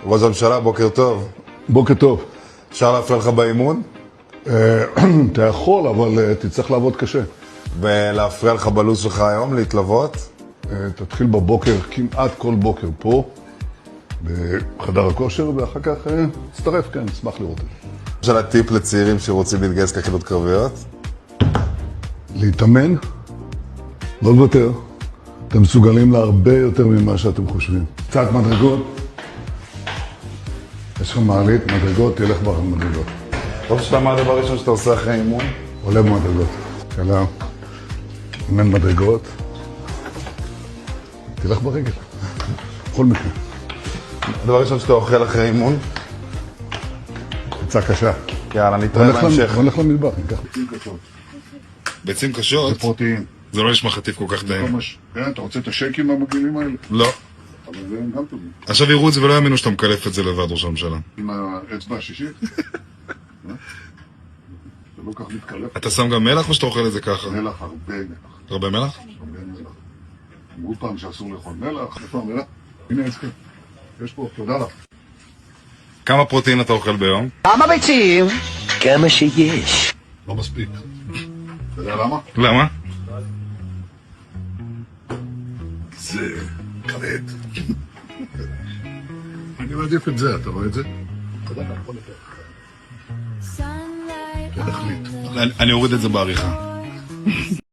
ראש הממשלה, בוקר טוב. בוקר טוב. אפשר להפריע לך באימון? אתה יכול, אבל תצטרך לעבוד קשה. ולהפריע לך בלו"ז שלך היום, להתלוות? תתחיל בבוקר, כמעט כל בוקר פה, בחדר הכושר, ואחר כך תצטרף, כן, נשמח לראות את זה. יש על הטיפ לצעירים שרוצים להתגייס ליחידות קרביות? להתאמן, לא לוותר. אתם מסוגלים להרבה יותר ממה שאתם חושבים. קצת מדרגות. יש לך מעלית, מדרגות, תלך במדרגות. טוב שאתה מה הדבר ראשון שאתה עושה אחרי אימון? עולה במדרגות. קלה, אם אין מדרגות, תלך ברגל. בכל מקרה. הדבר ראשון שאתה אוכל אחרי אימון? קצה קשה. יאללה, נתראה בהמשך. בוא נלך למטבח, ניקח. ביצים קשות? זה פרוטאין. זה לא נשמע חטיף כל כך טעים. כן, אתה רוצה את השייקים המגעילים האלה? לא. אבל זה גם טובים. עכשיו יראו את זה ולא יאמינו שאתה מקלף את זה לבד, ראש הממשלה. עם האצבע השישית? זה לא כך מתקלף. אתה שם גם מלח או שאתה אוכל את זה ככה? מלח, הרבה מלח. הרבה מלח? הרבה מלח. אמרו פעם שאסור לאכול מלח. איפה המלח? הנה אצלי. יש פה, תודה לך. כמה פרוטאין אתה אוכל ביום? כמה ביצים? כמה שיש. לא מספיק. אתה יודע למה? למה? זה כבד. אני מעדיף את זה, אתה רואה את זה? אתה יודע, יכול לתת. תחליט. אני אוריד את זה בעריכה.